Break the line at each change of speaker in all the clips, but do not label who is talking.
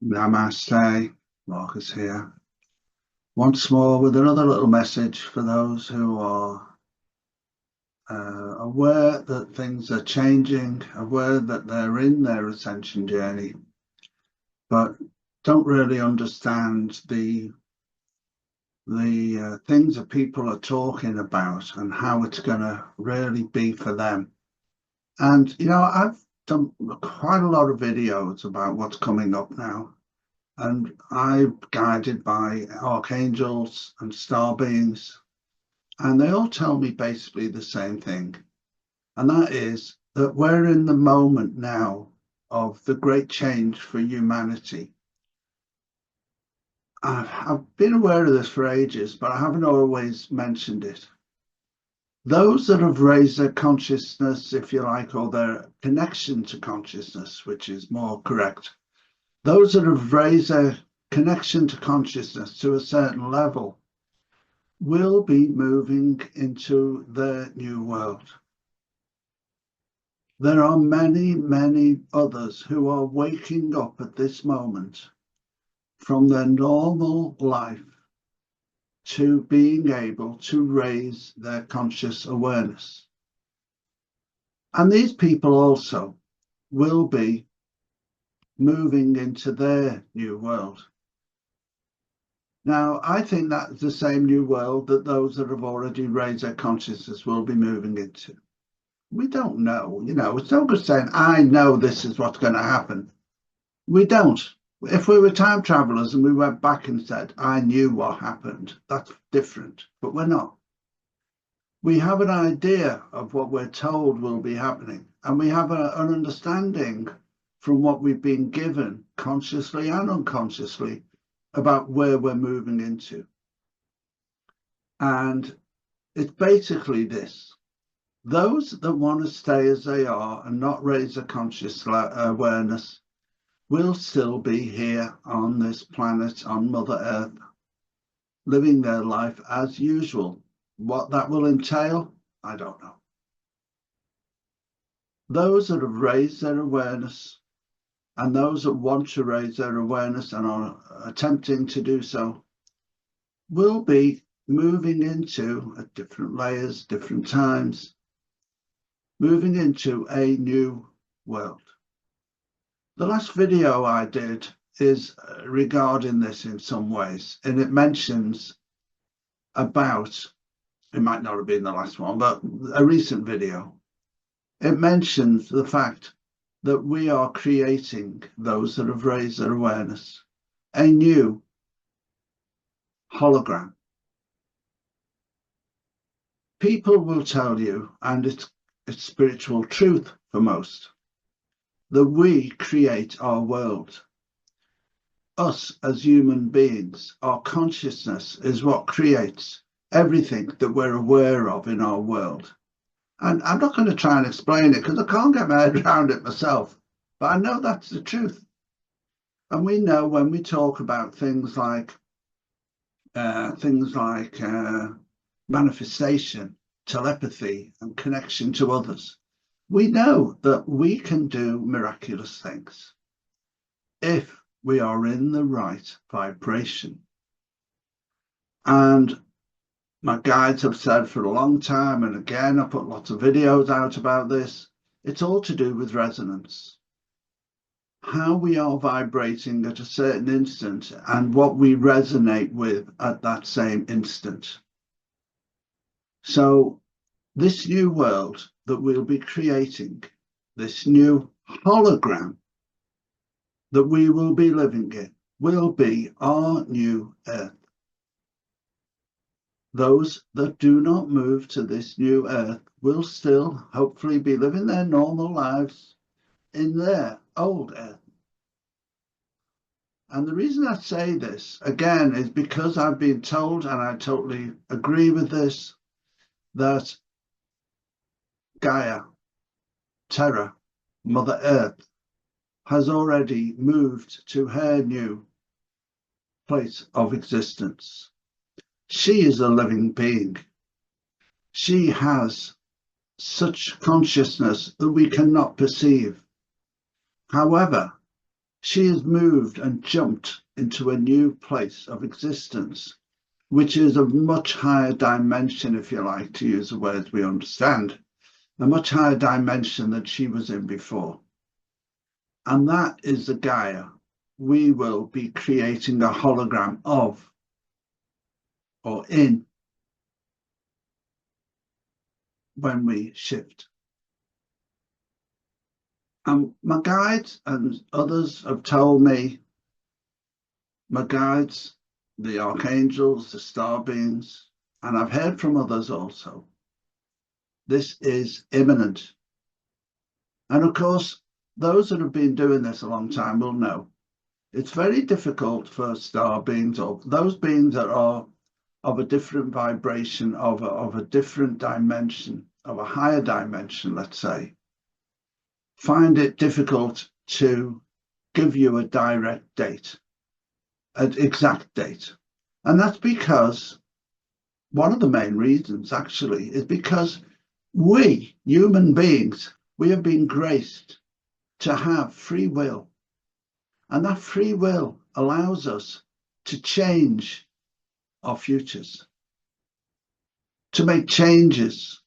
Namaste, Marcus here. Once more with another little message for those who are aware that things are changing, aware that they're in their ascension journey, but don't really understand the things that people are talking about and how it's going to really be for them. And, you know, I've done quite a lot of videos about what's coming up now. And I'm guided by archangels and star beings, and they all tell me basically the same thing. And that is that we're in the moment now of the great change for humanity. I've been aware of this for ages, but I haven't always mentioned it. Those that have raised their consciousness, if you like, or their connection to consciousness, which is more correct, those that have raised their connection to consciousness to a certain level will be moving into their new world. There are many, many others who are waking up at this moment from their normal life to being able to raise their conscious awareness. And these people also will be moving into their new world. Now, I think that's the same new world that those that have already raised their consciousness will be moving into. We don't know, you know, it's no good saying, I know this is what's going to happen. We don't. If we were time travelers and we went back and said, I knew what happened, that's different, but we're not. We have an idea of what we're told will be happening, and we have an understanding from what we've been given consciously and unconsciously about where we're moving into. And it's basically this: those that want to stay as they are and not raise a conscious awareness will still be here on this planet, on Mother Earth, living their life as usual. What that will entail, I don't know. Those that have raised their awareness and those that want to raise their awareness and are attempting to do so will be moving into, at different layers, different times, moving into a new world. The last video I did is regarding this in some ways, and it mentions about, it might not have been the last one, but a recent video. It mentions the fact that we are creating, those that have raised their awareness, a new hologram. People will tell you, and it's spiritual truth for most, that we create our world. Us as human beings, our consciousness is what creates everything that we're aware of in our world. And I'm not going to try and explain it because I can't get my head around it myself, but I know that's the truth. And we know when we talk about things like manifestation, telepathy, and connection to others, we know that we can do miraculous things if we are in the right vibration. And my guides have said for a long time, and again, I put lots of videos out about this, it's all to do with resonance. How we are vibrating at a certain instant and what we resonate with at that same instant. So this new world that we'll be creating, this new hologram that we will be living in, will be our new Earth. Those that do not move to this new Earth will still hopefully be living their normal lives in their old Earth. And the reason I say this, again, is because I've been told, and I totally agree with this, that Gaia, Terra, Mother Earth, has already moved to her new place of existence. She is a living being. She has such consciousness that we cannot perceive. However, She has moved and jumped into a new place of existence, which is a much higher dimension, if you like, to use the words we understand, a much higher dimension than she was in before. And that is the Gaia we will be creating a hologram of, or in, when we shift. And my guides and others have told me, my guides, the archangels, the star beings, and I've heard from others also, this is imminent. And of course, those that have been doing this a long time will know it's very difficult for star beings, or those beings that are of a different vibration, of a different dimension, of a higher dimension, let's say, find it difficult to give you a direct date, an exact date. And that's because one of the main reasons actually is because we, human beings, we have been graced to have free will. And that free will allows us to change our futures, to make changes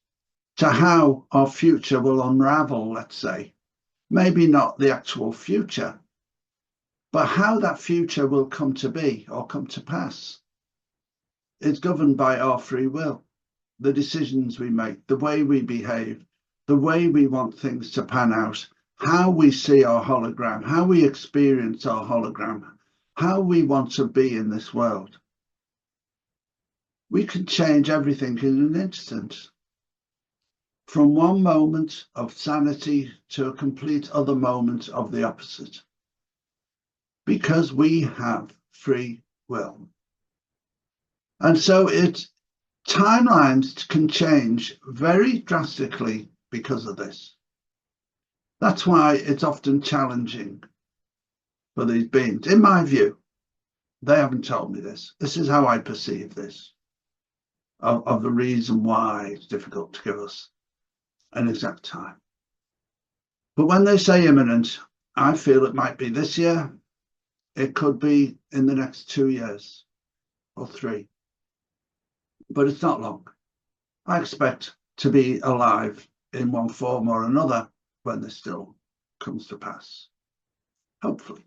to how our future will unravel, let's say. Maybe not the actual future, but how that future will come to be or come to pass. It's governed by our free will, the decisions we make, the way we behave, the way we want things to pan out, how we see our hologram, how we experience our hologram, how we want to be in this world. We can change everything in an instant. From one moment of sanity to a complete other moment of the opposite. Because we have free will. And so timelines can change very drastically because of this. That's why it's often challenging for these beings. In my view, they haven't told me this. This is how I perceive this, of the reason why it's difficult to give us an exact time. But when they say imminent, I feel it might be this year. It could be in the next 2 years or 3. But it's not long. I expect to be alive in one form or another when this still comes to pass. Hopefully.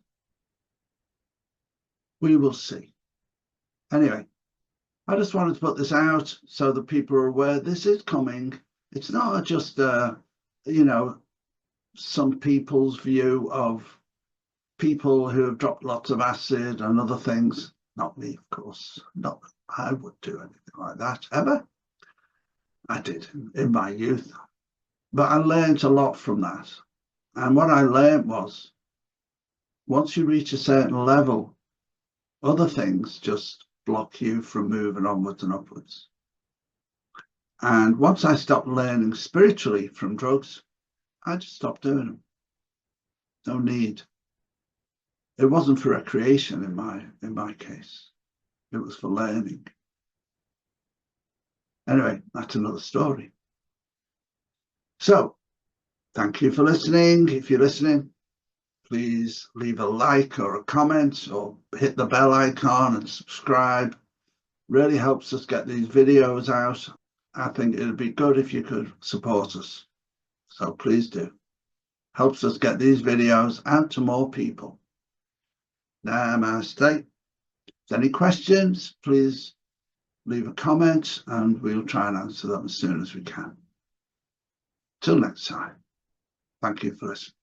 We will see. Anyway, I just wanted to put this out so that people are aware this is coming. It's not just, some people's view of people who have dropped lots of acid and other things. Not me, of course. Not that I would do anything like that, ever. I did in my youth. But I learned a lot from that. And what I learned was, once you reach a certain level, other things just block you from moving onwards and upwards. And once I stopped learning spiritually from drugs, I just stopped doing them. No need. It wasn't for recreation in my case. It was for learning. Anyway, that's another story. So, thank you for listening. If you're listening, please leave a like or a comment or hit the bell icon and subscribe. Really helps us get these videos out. I think it'd be good if you could support us. So please do. Helps us get these videos out to more people. Namaste. If there's any questions, please leave a comment and we'll try and answer them as soon as we can. Till next time. Thank you for listening.